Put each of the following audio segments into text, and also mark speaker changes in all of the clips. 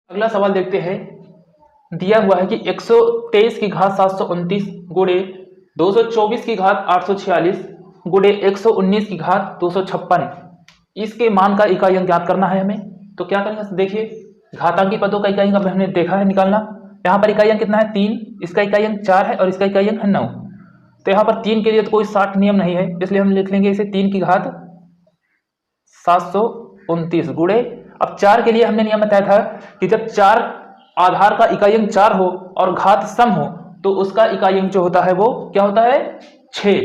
Speaker 1: अगला सवाल देखते हैं। दिया हुआ है कि 123 की घात 729 गुणे 224 की घात 846 गुणे 119 की घात 256, इसके मान का इकाई अंक ज्ञात करना है हमें। तो क्या करेंगे, देखिए घातांकी पदों का इकाई अंक हमने देखा है निकालना। यहाँ पर इकाई अंक कितना है 3, इसका इकाई अंक 4 है और इसका इकाई अंक है 9। तो यहाँ पर 3 के लिए तो कोई 60 नियम नहीं है, इसलिए हम लिख लेंगे इसे 3 की घात 729 गुणे, अब 4 के लिए हमने नियम बताया था कि जब 4 आधार का इकाई अंक 4 हो और घात सम हो तो उसका इकाई अंक जो होता है वो क्या होता है 6,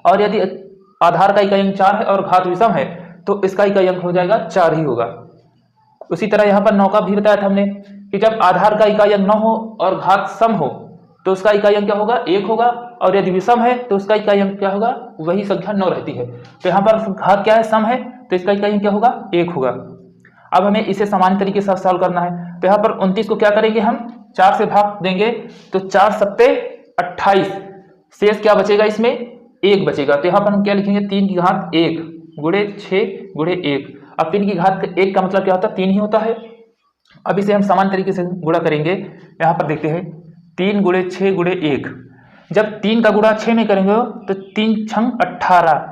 Speaker 1: और यदि आधार का इकाई अंक 4 है और घात विषम है तो इसका इकाई अंक हो जाएगा 4 ही होगा। उसी तरह यहाँ पर 9 का भी बताया था हमने कि जब आधार का इकाई अंक 9 हो और घात सम हो तो उसका इकाई अंक क्या होगा 1 होगा, और यदि विषम है तो उसका इकाई अंक क्या होगा, वही संख्या 9 रहती है। तो यहाँ पर घात क्या है, सम है, तो इसका इकाई अंक क्या होगा 1 होगा। अब हमें इसे सामान्य तरीके से सॉल्व करना है। तो यहाँ पर 29 को क्या करेंगे, हम 4 से भाग देंगे तो 4 सत्ते 28, शेष क्या बचेगा, इसमें 1 बचेगा। तो यहाँ पर हम क्या लिखेंगे 3 की घात 1 गुणे 6 गुणे 1। अब 3 की घात 1 का मतलब क्या होता है 3 ही होता है। अब इसे हम समान तरीके से गुणा करेंगे। यहाँ पर देखते हैं 3 गुणे 6 गुणे 1, जब 3 का गुणा 6 में करेंगे तो 3 छंग 18,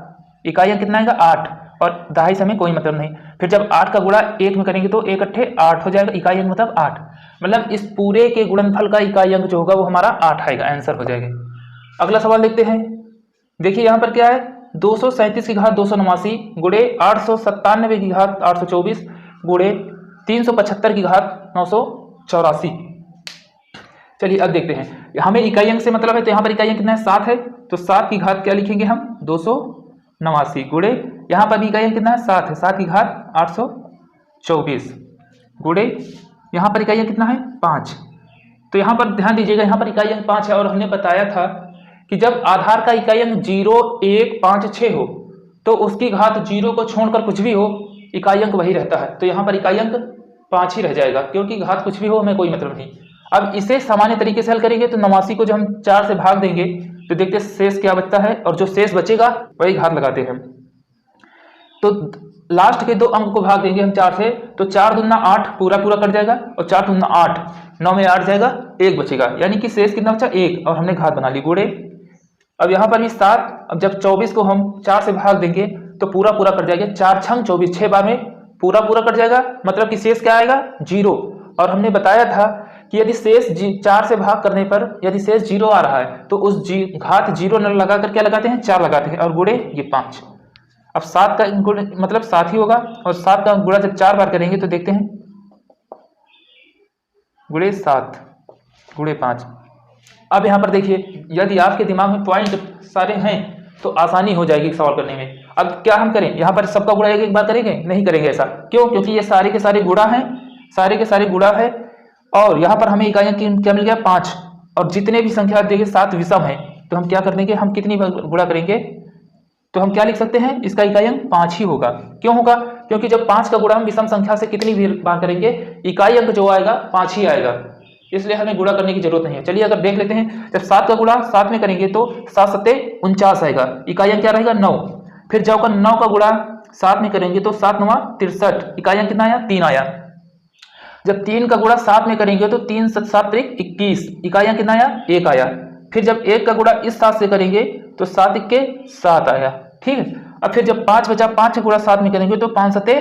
Speaker 1: इकाई अंक कितना आएगा 8, और दहाई से हमें कोई मतलब नहीं। फिर जब 8 का गुणा 1 में करेंगे तो 1 अट्ठे 8 हो जाएगा, इकाई अंक मतलब 8, मतलब इस पूरे के गुणनफल का इकाई अंक जो होगा वो हमारा 8 आएगा, आंसर हो जाएगा। अगला सवाल देखते हैं। देखिए यहाँ पर क्या है 237 की घात 289 गुणे 897 की घात 824 गुणे 375 की घात 984। चलिए अब देखते हैं, हमें इकाई अंक से मतलब है, तो यहाँ पर इकाई अंक कितना है 7 है, तो 7 की घात क्या लिखेंगे हम 289 गुणे, यहाँ पर भी इकाई अंक कितना है 7 है, 7 की घात 824 गुणे, यहाँ पर इकाई अंक कितना है 5। तो यहाँ पर ध्यान दीजिएगा, यहाँ पर इकाई अंक 5 है और हमने बताया था कि जब आधार का इकाई अंक 0 1 5 6 हो तो उसकी घात 0 को छोड़कर कुछ भी हो इकाई अंक वही रहता है। तो यहाँ पर इकाई अंक 5 ही रह जाएगा, क्योंकि घात कुछ भी हो हमें कोई मतलब नहीं। अब इसे सामान्य तरीके से हल करेंगे तो 89 को जब हम 4 से भाग देंगे तो देखते शेष क्या बचता है, और जो शेष बचेगा वही घात लगाते हैं। तो लास्ट के 2 अंक को भाग देंगे हम 4 से, तो 4 दूना 8 पूरा पूरा कट जाएगा, और 4 दूना 8, 9 में 8 जाएगा, 1 बचेगा, यानी कि शेष कितना बचा 1, और हमने घात बना ली गुणे। अब यहाँ पर भी 7, अब जब 24 को हम 4 से भाग देंगे तो पूरा पूरा कट जाएगा, 4 छंग 24, 6 बार में पूरा पूरा कट जाएगा, मतलब कि शेष क्या आएगा 0। और हमने बताया था कि यदि शेष 4 से भाग करने पर यदि शेष 0 आ रहा है तो उस घात 0 न लगाकर क्या लगाते हैं 4 लगाते हैं, और गुणे ये 5। अब 7 का गुण मतलब 7 ही होगा, और 7 का गुणा जब 4 बार करेंगे तो देखते हैं गुणे 7 गुणे 5। अब यहाँ पर देखिए यदि आपके दिमाग में पॉइंट सारे हैं तो आसानी हो जाएगी सॉल्व करने में। अब क्या हम करें, यहाँ पर सबका गुणा एक बार करेंगे, नहीं करेंगे ऐसा, क्यों, क्योंकि ये सारे के सारे गुणा हैं, सारे के सारे गुणा है, और यहाँ पर हमें इकाइयाँ क्या मिल गया 5, और जितने भी संख्या देखिए 7 विषम है, तो हम क्या कर देंगे, हम कितनी गुणा करेंगे, तो हम क्या लिख सकते हैं, इसका इकाई अंक 5 ही होगा। क्यों होगा, क्योंकि जब 5 का गुणा हम विषम संख्या से कितनी भी बार करेंगे इकाई अंक जो आएगा 5 ही आएगा, इसलिए हमें गुणा करने की जरूरत नहीं है। चलिए अगर देख लेते हैं, जब 7 का गुणा 7 में करेंगे तो 7 सत्ते 49 आएगा, इकाई अंक क्या रहेगा 9। फिर जब 9 का गुणा 7 में करेंगे तो 7 9 63, इकाई अंक कितना आया 3 आया। जब 3 का गुणा 7 में करेंगे तो 3 7 7 21, इकाई अंक कितना आया 1 आया। फिर जब 1 का गुणा इस 7 से करेंगे तो 7 1 7 आया, ठीक है। अब फिर जब 5 बचा, 5 का गुणा 7 में करेंगे तो 5 7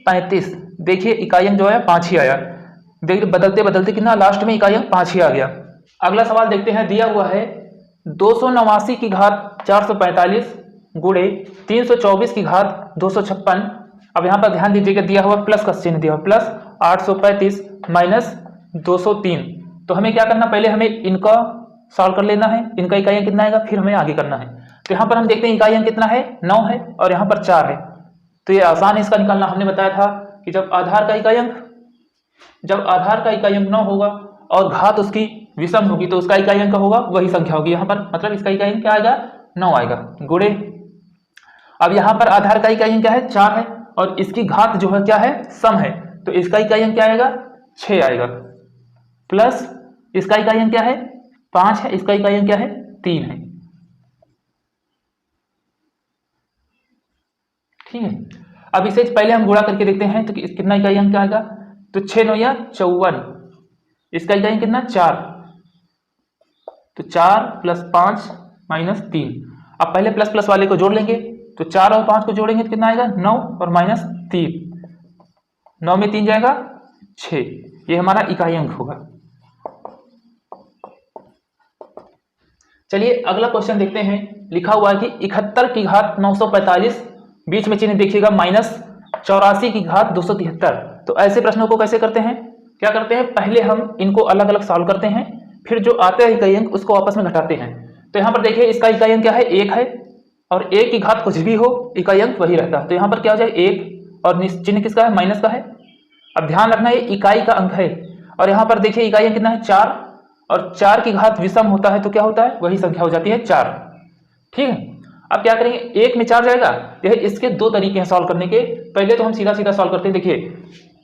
Speaker 1: 35, देखिए इकाई अंक जो है 5 ही आया। देखिए बदलते बदलते कितना लास्ट में इकाई अंक 5 ही आ गया। अगला सवाल देखते हैं, दिया हुआ है 289 की घात 445 गुणे 324 की घात 256। अब यहाँ पर ध्यान दीजिएगा दिया हुआ प्लस का चिन्ह दिया हुआ, प्लस 835 माइनस 203। तो हमें क्या करना, पहले हमें इनका सॉल्व कर लेना है, इनका इकाई अंक कितना आएगा, फिर हमें आगे करना है। तो यहाँ पर हम देखते हैं इकाई अंक कितना है 9 है, और यहाँ पर 4 है, तो ये आसान है इसका निकालना। हमने बताया था कि जब आधार का इकाई अंक 9 होगा और घात उसकी विषम होगी तो उसका इकाई अंक होगा वही संख्या होगी, यहाँ पर मतलब इसका इकाई अंक क्या आएगा 9 आएगा गुणे। अब यहाँ पर आधार का इकाई अंक क्या है 4 है, और इसकी घात जो है क्या है सम है, तो इसका इकाई अंक क्या आएगा 6 आएगा, प्लस इसका इकाई अंक क्या है 5 है, इसका इकाई अंक क्या है 3 है, ठीक है। अब इसे पहले हम गुणा करके देखते हैं तो कितना इकाई अंक आएगा तो 6 9 या 54, इसका इकाई कितना 4, तो 4 + 5 - 3। अब पहले प्लस प्लस वाले को जोड़ लेंगे, तो 4 और 5 को जोड़ेंगे तो कितना आएगा 9 और -3, 9 में 3 जाएगा 6, ये हमारा इकाई अंक होगा। चलिए अगला क्वेश्चन देखते हैं। लिखा हुआ है कि 71 की घात 945, बीच में चिन्ह देखिएगा -84 की घात 273। तो ऐसे प्रश्नों को कैसे करते हैं, क्या करते हैं, पहले हम इनको अलग अलग सॉल्व करते हैं, फिर जो आता है इकाई अंक उसको आपस में घटाते हैं। तो यहाँ पर देखिए इसका इकाई अंक क्या है 1 है, और 1 की घात कुछ भी हो इकाई अंक वही रहता है। तो यहाँ पर क्या हो जाए 1 और चिन्ह किसका है माइनस का है। अब ध्यान रखना ये इकाई का अंक है, और यहाँ पर देखिए इकाई अंक कितना है 4, और 4 की घात विषम होता है तो क्या होता है वही संख्या हो जाती है 4। ठीक है, अब क्या करेंगे 1 में 4 जाएगा। यह इसके दो तरीके हैं सॉल्व करने के। पहले तो हम सीधा सीधा सॉल्व करते हैं। देखिए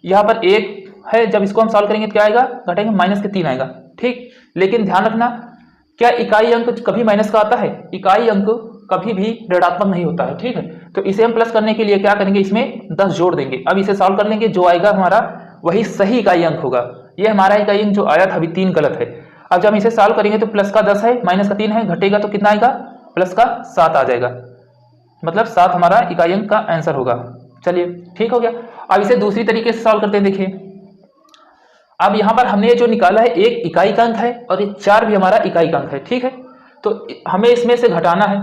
Speaker 1: यहाँ पर 1 है, जब इसको हम सॉल्व करेंगे तो क्या आएगा, घटाएंगे -3 आएगा। ठीक, लेकिन ध्यान रखना क्या इकाई अंक कभी माइनस का आता है, इकाई अंक कभी भी ऋणात्मक नहीं होता है। ठीक है, तो इसे हम प्लस करने के लिए क्या करेंगे, इसमें 10 जोड़ देंगे। अब इसे सॉल्व कर लेंगे, जो आएगा हमारा वही सही इकाई अंक होगा। ये हमारा इकाई अंक जो आया था अभी 3 गलत है। अब जब हम इसे सॉल्व करेंगे तो प्लस का 10 है, माइनस का 3 है, घटेगा तो कितना आएगा, प्लस का 7 आ जाएगा। मतलब 7 हमारा इकाई अंक का आंसर होगा। चलिए ठीक हो गया। अब इसे दूसरी तरीके से सॉल्व करते हैं। देखिए अब यहाँ पर हमने जो निकाला है 1 इकाई का अंक है, और ये 4 भी हमारा इकाई का अंक है। ठीक है, तो हमें इसमें से घटाना है।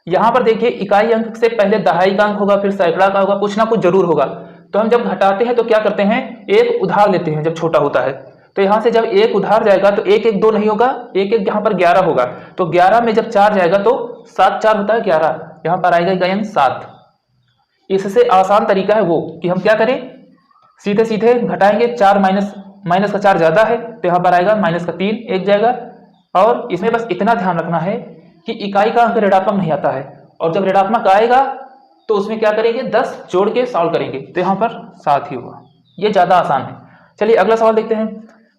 Speaker 1: यहाँ पर देखिए इकाई अंक से पहले दहाई का अंक होगा, फिर सैकड़ा का होगा, कुछ ना कुछ जरूर होगा। तो हम जब घटाते हैं तो क्या करते हैं, एक उधार लेते हैं जब छोटा होता है। तो यहाँ से जब एक उधार जाएगा तो 1 1 2 नहीं होगा, 1 1 यहाँ पर 11 होगा। तो 11 में जब 4 जाएगा तो 7 4 होता है 11, यहाँ पर आएगा इकाई अंक 7। इससे आसान तरीका है वो कि हम क्या करें, सीधे सीधे घटाएंगे। 4 माइनस का 4 ज्यादा है तो यहाँ पर आएगा -3 1 जाएगा। और इसमें बस इतना ध्यान रखना है कि इकाई का अंक ऋणात्मक नहीं आता है, और जब ऋणात्मक आएगा तो उसमें क्या करेंगे 10 जोड़ के सॉल्व करेंगे, तो यहाँ पर 7 ही होगा। ये ज्यादा आसान है। चलिए अगला सवाल देखते हैं।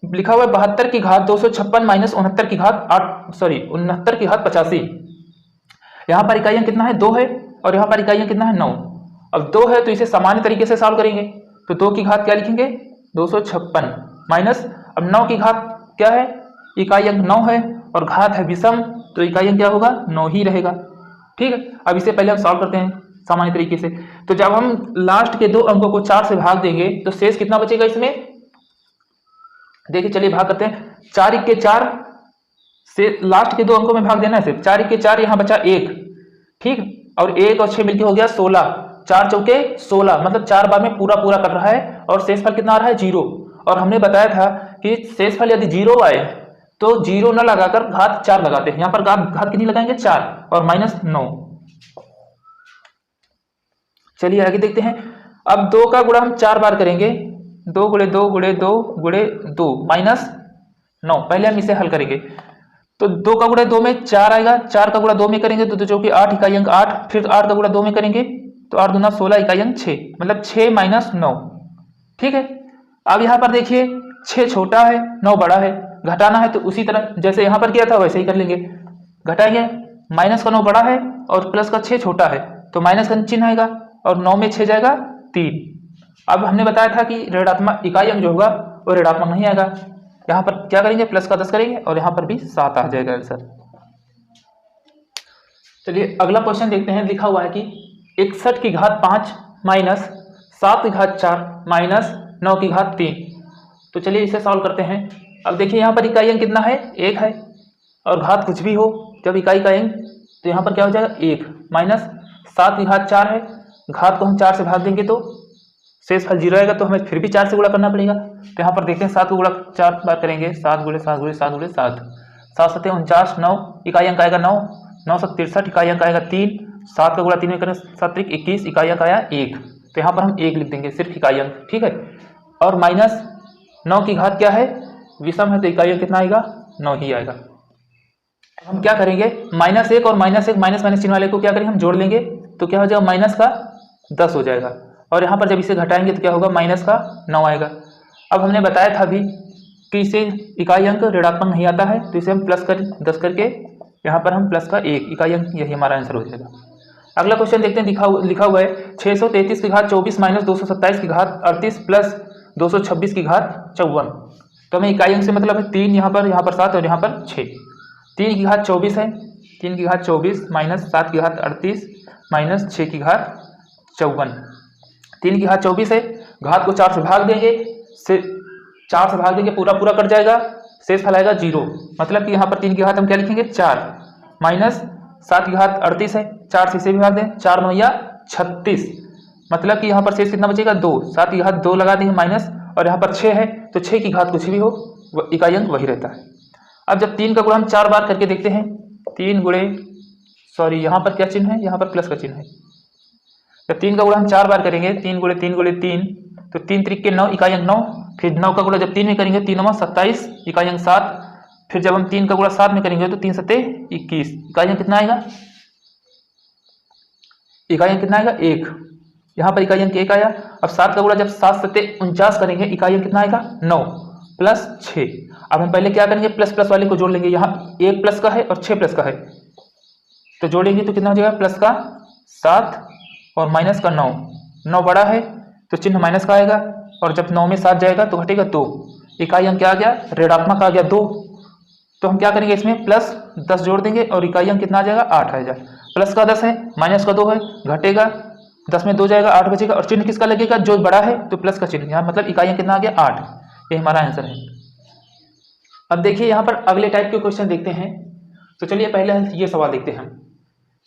Speaker 1: लिखा हुआ है 72 की घात 256 - 69 की घात 69 की घात 85। यहाँ पर इकाई अंक कितना है 2 है, और यहाँ पर इकाई अंक कितना है 9। अब 2 है तो इसे सामान्य तरीके से सॉल्व करेंगे। तो 2 की घात क्या लिखेंगे 256 माइनस, अब 9 की घात क्या है, इकाई अंक 9 है और घात है विषम, तो इकाई अंक क्या होगा 9 ही रहेगा। ठीक है, अब इसे पहले हम सॉल्व करते हैं सामान्य तरीके से। तो जब हम लास्ट के 2 अंकों को 4 से भाग देंगे तो शेष कितना बचेगा इसमें, देखिए चलिए भाग करते हैं। 4 1 के 4 से लास्ट के 2 अंकों में भाग देना है सिर्फ। 4 1 के 4, यहाँ बचा 1। ठीक, और 1 और 6 मिलके हो गया 16, 4 चौके 16, मतलब 4 बार में पूरा पूरा कट रहा है, और शेषफल कितना आ रहा है 0। और हमने बताया था कि शेषफल यदि 0 आए तो 0 न लगाकर घात 4 लगाते हैं। यहाँ पर घात कितनी लगाएंगे 4 और -9। चलिए आगे देखते हैं। अब 2 का गुणा हम 4 बार करेंगे, 2 × 2 × 2 × 2 -9। पहले हम इसे हल करेंगे। तो 2 का गुणा 2 में 4 आएगा, 4 का गुणा 2 में करेंगे तो जो कि 8 इकाई अंक 8, फिर 8 का गुणा 2 में करेंगे तो 8 दूना 16 इकाई अंक 6, मतलब 6 - 9। ठीक है, अब यहाँ पर देखिए 6 छोटा है 9 बड़ा है, घटाना है तो उसी तरह जैसे यहाँ पर किया था वैसे ही कर लेंगे। घटाएंगे, माइनस का 9 बड़ा है और प्लस का 6 छोटा है, तो माइनस का चिन्ह आएगा, और 9 में 6 जाएगा 3। अब हमने बताया था कि ऋणात्मक इकाई अंक जो होगा वो ऋणात्मक नहीं आएगा। यहाँ पर क्या करेंगे प्लस का 10 करेंगे, और यहाँ पर भी 7 आ जाएगा आंसर। चलिए अगला क्वेश्चन देखते हैं। लिखा हुआ है कि 61 की घात 5 माइनस 7 की घात 4 माइनस 9 की घात 3। तो चलिए इसे सॉल्व करते हैं। अब देखिए यहाँ पर इकाई अंक कितना है 1 है, और घात कुछ भी हो जब इकाई का अंक, तो यहाँ पर क्या हो जाएगा 1 माइनस 7 की घात 4 है, घात को हम 4 से भाग देंगे तो शेषफल 0 आएगा, तो हमें फिर भी 4 से गुणा करना पड़ेगा। तो यहाँ पर देखते हैं 7 को गुणा 4 बार करेंगे, 7 × 7 × 7 × 7, 7 7 49, 9 इकाई अंक आएगा 9, 9 7 63 इकाई अंक आएगा 3, 7 का गुणा 3 में करें 7 3 21 इकाई अंक आया 1। तो यहाँ पर हम 1 लिख देंगे सिर्फ इकाई अंक। ठीक है, और माइनस 9 की घात क्या है विषम है, तो इकाई अंक कितना आएगा 9 ही आएगा। हम क्या करेंगे -1 और -1 माइनस माइनस चिन्ह वाले को क्या करेंगे हम जोड़ लेंगे, तो क्या हो जाएगा माइनस का 10 हो जाएगा, और यहाँ पर जब इसे घटाएंगे तो क्या होगा माइनस का 9 आएगा। अब हमने बताया था भी कि इसे इकाई अंक ऋणात्मक नहीं आता है, तो इसे हम प्लस कर 10 करके यहाँ पर हम प्लस का 1 इकाई अंक, यही हमारा आंसर हो जाएगा। अगला क्वेश्चन देखते हैं, लिखा हुआ है 633 की घात 24 माइनस 227 की घात 38 प्लस 226 की घात 54। तो हमें इकाई अंक से मतलब है 3 यहाँ पर 7 और यहाँ पर 6। 3 की घात 24 है, 3 की घात 24 माइनस 7 की घात 38 माइनस 6 की घात 54। 3 की घात 24 है, घात को 4 से भाग देंगे, 4 से भाग देंगे पूरा पूरा कट जाएगा, शेष फैलाएगा 0। मतलब कि यहाँ पर 3 की घात हम क्या लिखेंगे 4 माइनस 7 की घात 38 है, 4 से इसे भी भाग दें, 4 9 36। मतलब कि यहाँ पर शेष कितना बचेगा 2, 7 की घात 2 लगा देंगे माइनस, और यहाँ पर 6 है तो 6 की घात कुछ भी हो इकाई अंक वही रहता है। अब जब 3 का गुणा हम 4 बार करके देखते हैं, 3 गुणे यहाँ पर क्या चिन्ह है, यहाँ पर प्लस का चिन्ह है। जब 3 का गुणा हम 4 बार करेंगे, 3 गुणे 3 गुणे 3, तो 3 त्रिक के 9 इकाई अंक 9। फिर 9 का गुणा जब 3 में करेंगे 3 9 27 इकाई अंक 7। फिर जब हम 3 का गुणा 7 में करेंगे तो 3 7 21 इकाई अंक कितना आएगा, इकाई अंक कितना आएगा 1। यहाँ पर इकाई अंक 1 आया। अब 7 का गुणा जब 7 7 49 करेंगे, इकाई अंक कितना आएगा 9 प्लस 6। अब हम पहले क्या करेंगे, प्लस प्लस वाले को जोड़ लेंगे। यहाँ 1 प्लस का है और 6 प्लस का है, तो जोड़ेंगे तो कितना हो जाएगा, प्लस का 7 और माइनस का 9। 9 बड़ा है तो चिन्ह माइनस का आएगा, और जब 9 में 7 जाएगा तो घटेगा 2। इकाई अंक क्या आ गया, ऋणात्मक आ गया 2। तो हम क्या करेंगे, इसमें प्लस 10 जोड़ देंगे और इकाई अंक कितना आ जाएगा 8 आ जाएगा। प्लस का 10 है, माइनस का 2 है, घटेगा 10 में 2 जाएगा 8 बचेगा, और चिन्ह किसका लगेगा, जो बड़ा है तो प्लस का चिन्ह। यहाँ मतलब इकाई अंक कितना आ गया 8। ये हमारा आंसर है। अब देखिए यहाँ पर अगले टाइप के क्वेश्चन देखते हैं। तो चलिए पहले ये सवाल देखते हैं।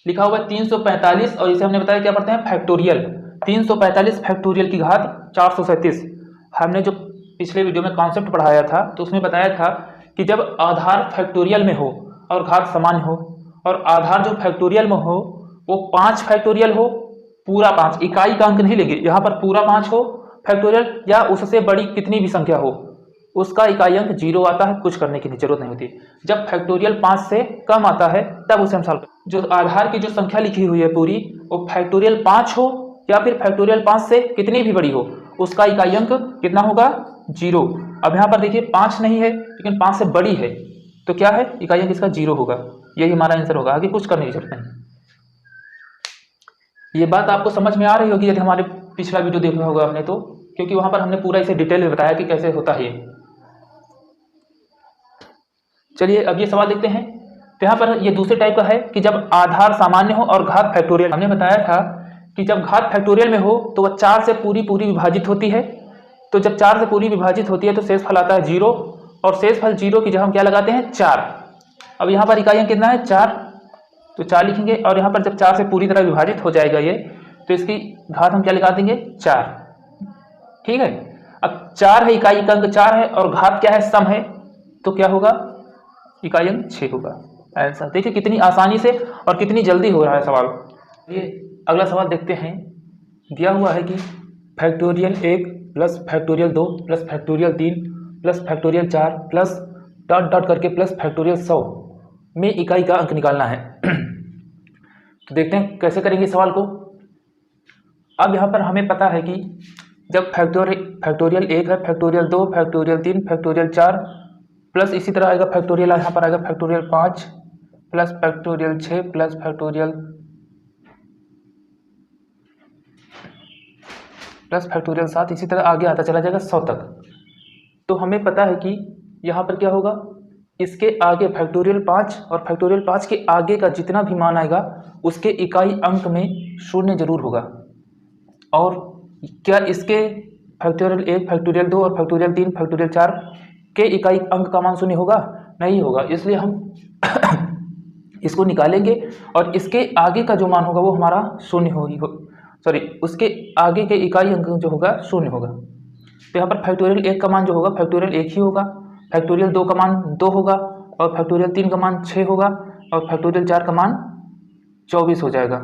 Speaker 1: लिखा हुआ 345 और इसे हमने बताया क्या पढ़ते हैं, फैक्टोरियल। 345 फैक्टोरियल की घात 437। हमने जो पिछले वीडियो में कॉन्सेप्ट पढ़ाया था तो उसमें बताया था कि जब आधार फैक्टोरियल में हो और घात समान हो, और आधार जो फैक्टोरियल में हो वो 5 फैक्टोरियल हो, पूरा 5, इकाई का अंक नहीं लेंगे, यहाँ पर पूरा 5 हो फैक्टोरियल, या उससे बड़ी कितनी भी संख्या हो, उसका इकाई अंक 0 आता है, कुछ करने की जरूरत नहीं होती। जब फैक्टोरियल 5 से कम आता है तब उसे हम सॉल्व, जो आधार की जो संख्या लिखी हुई है पूरी, वो फैक्टोरियल 5 हो या फिर फैक्टोरियल 5 से कितनी भी बड़ी हो, उसका इकाई अंक कितना होगा 0। अब यहाँ पर देखिए 5 नहीं है लेकिन 5 से बड़ी है, तो क्या है, इकाई अंक इसका 0 होगा। यही हमारा आंसर होगा, आगे कुछ करने की जरूरत नहीं। ये बात आपको समझ में आ रही होगी यदि हमारे पिछला वीडियो देखा होगा हमने तो, क्योंकि वहां पर हमने पूरा इसे डिटेल में बताया कि कैसे होता है। चलिए अब ये सवाल देखते हैं। तो यहाँ पर ये दूसरे टाइप का है कि जब आधार सामान्य हो और घात फैक्टोरियल। हमने बताया था कि जब घात फैक्टोरियल में हो तो वह 4 से पूरी विभाजित होती है। तो जब 4 से पूरी विभाजित होती है तो शेषफल आता है 0, और शेषफल 0 की जगह हम क्या लगाते हैं 4। अब यहाँ पर इकाई अंक कितना है 4, तो 4 लिखेंगे, और यहाँ पर जब 4 से पूरी तरह विभाजित हो जाएगा ये, तो इसकी घात हम क्या लगा देंगे 4। ठीक है। अब 4 है, इकाई का अंक 4 है, और घात क्या है सम है, तो क्या होगा, इकाई अंक 6 होगा। आंसर देखिए कितनी आसानी से और कितनी जल्दी हो रहा है सवाल। ये अगला सवाल देखते हैं। दिया हुआ है कि factorial 1 plus factorial 2 plus factorial 3 plus factorial 4 plus dot dot करके प्लस फैक्टोरियल 100 में इकाई का अंक निकालना है। तो देखते हैं कैसे करेंगे सवाल को। अब यहाँ पर हमें पता है कि जब फैक्टोरियल 1 है, फैक्टोरियल 2, फैक्टोरियल 3, फैक्टोरियल 4, प्लस इसी तरह आएगा फैक्टोरियल, यहाँ पर आएगा factorial 5 plus factorial 6 plus factorial plus factorial 7, इसी तरह आगे आता चला जाएगा 100 तक। तो हमें पता है कि यहाँ पर क्या होगा, इसके आगे फैक्टोरियल 5 और फैक्टोरियल 5 के आगे का जितना भी मान आएगा उसके इकाई अंक में 0 जरूर होगा। और क्या इसके फैक्टोरियल 1, फैक्टोरियल 2 और फैक्टोरियल 3, फैक्टोरियल 4 के इकाई अंक का मान 0 होगा? नहीं होगा। इसलिए हम इसको निकालेंगे और इसके आगे का जो मान होगा वो हमारा 0 उसके आगे के इकाई अंक जो होगा 0 होगा। तो यहाँ पर फैक्टोरियल 1 का मान जो होगा फैक्टोरियल 1 ही होगा, फैक्टोरियल 2 का मान 2 होगा, और फैक्टोरियल 3 का मान 6 होगा, और फैक्टोरियल 4 का मान 24 हो जाएगा।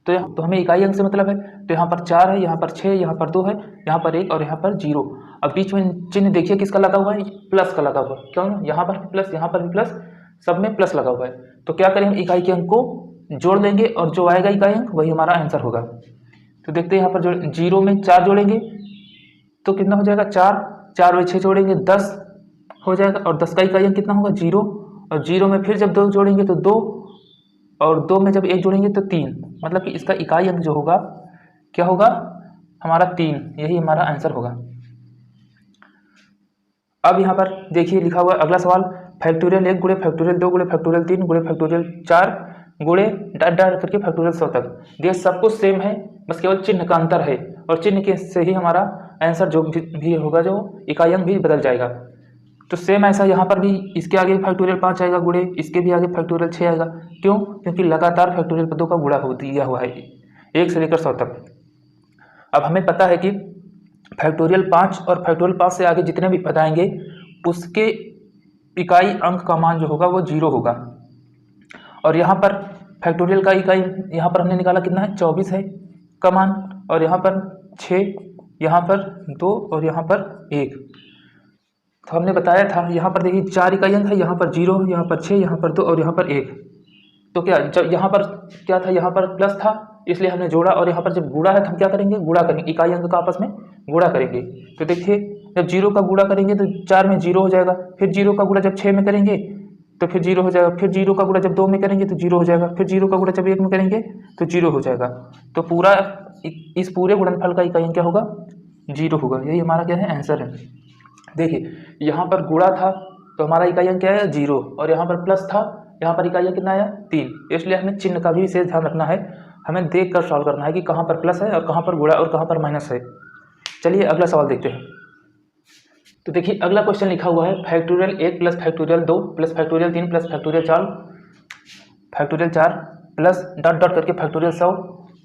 Speaker 1: तो हमें इकाई अंक से मतलब है। तो यहाँ पर 4 है, यहाँ पर 6, यहाँ पर 2 है, यहाँ पर 1 और यहाँ पर 0। अब बीच में चिन्ह देखिए किसका लगा हुआ है, प्लस का लगा हुआ है। क्यों? यहाँ पर प्लस, यहाँ पर भी प्लस, सब में प्लस लगा हुआ है। तो क्या करें, हम इकाई के अंक को जोड़ लेंगे और जो आएगा इकाई अंक वही हमारा आंसर होगा। तो देखते हैं यहाँ पर जो 0 में 4 जोड़ेंगे तो कितना हो जाएगा 4, 4 में 6 जोड़ेंगे 10 हो जाएगा, और 10 का इकाई अंक कितना होगा 0, और 0 में फिर जब 2 जोड़ेंगे तो 2, और 2 में जब 1 जोड़ेंगे तो 3, मतलब कि इसका इकाई अंक जो होगा क्या होगा हमारा 3, यही हमारा आंसर होगा। अब यहाँ पर देखिए लिखा हुआ अगला सवाल, फैक्टोरियल 1 गुणे फैक्टोरियल 2 गुणे फैक्टोरियल 3 गुणे फैक्टोरियल 4 गुणे डॉट डॉट करके फैक्टोरियल 100 तक। ये सब कुछ सेम है, बस केवल चिन्ह का अंतर है, और चिन्ह के से ही हमारा आंसर जो भी होगा, जो इकाई अंक भी बदल जाएगा। तो सेम ऐसा यहाँ पर भी इसके आगे फैक्टोरियल 5 आएगा गुणे, इसके भी आगे फैक्टोरियल 6 आएगा। क्यों? क्योंकि लगातार फैक्टोरियल पदों का गुणा हो दिया हुआ है 1 से लेकर 100 तक। अब हमें पता है कि फैक्टोरियल 5 और फैक्टोरियल 5 से आगे जितने भी पद आएंगे उसके इकाई अंक का मान जो होगा वो 0 होगा। और यहाँ पर फैक्टोरियल का इकाई यहाँ पर हमने निकाला कितना है, 24 है का मान, और यहाँ पर 6, यहाँ पर 2 और यहाँ पर 1। तो हमने बताया था यहाँ पर देखिए 4 इकाई अंक है, यहाँ पर 0, यहाँ पर 6, यहाँ पर 2 और यहाँ पर 1। तो क्या जब यहाँ पर क्या था, यहाँ पर प्लस था इसलिए हमने जोड़ा, और यहाँ पर जब गुणा है तो हम क्या करेंगे, गुणा करेंगे, इकाई अंक का आपस में गुणा करेंगे। तो देखिए जब 0 का गुणा करेंगे तो 4 में 0 हो जाएगा, फिर 0 का गुणा जब 6 में करेंगे तो फिर 0 हो जाएगा, फिर 0 का गुणा जब 2 में करेंगे तो 0 हो जाएगा, फिर 0 का गुणा जब 1 में करेंगे तो 0 हो जाएगा। तो पूरा इस पूरे गुणनफल का इकाई अंक क्या होगा, 0 होगा। यही हमारा क्या है, आंसर है। देखिए यहाँ पर गुणा था तो हमारा इकाई अंक क्या है, 0, और यहाँ पर प्लस था, यहाँ पर इकाई अंक कितना आया, 3। इसलिए हमें चिन्ह का भी विशेष ध्यान रखना है, हमें देख कर सॉल्व करना है कि कहाँ पर प्लस है और कहाँ पर गुणा और कहाँ पर माइनस है। चलिए अगला सवाल देखते हैं। तो देखिए अगला क्वेश्चन लिखा हुआ है, factorial 1 plus factorial 2 plus factorial 3 plus factorial 4 plus dot dot करके फैक्टोरियल 100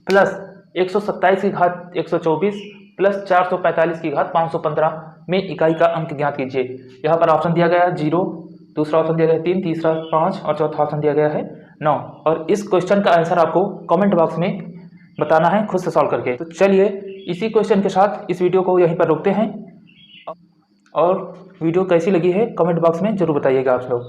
Speaker 1: प्लस 127 की घात 124 प्लस 445 की घात 515 में इकाई का अंक ज्ञात कीजिए। यहाँ पर ऑप्शन दिया गया है 0, दूसरा ऑप्शन दिया गया है 3, तीसरा 5 और चौथा ऑप्शन दिया गया है 9। और इस क्वेश्चन का आंसर आपको कमेंट बॉक्स में बताना है खुद से सॉल्व करके। तो चलिए इसी क्वेश्चन के साथ इस वीडियो को यहीं पर रोकते हैं, और वीडियो कैसी लगी है कमेंट बॉक्स में जरूर बताइएगा आप लोग।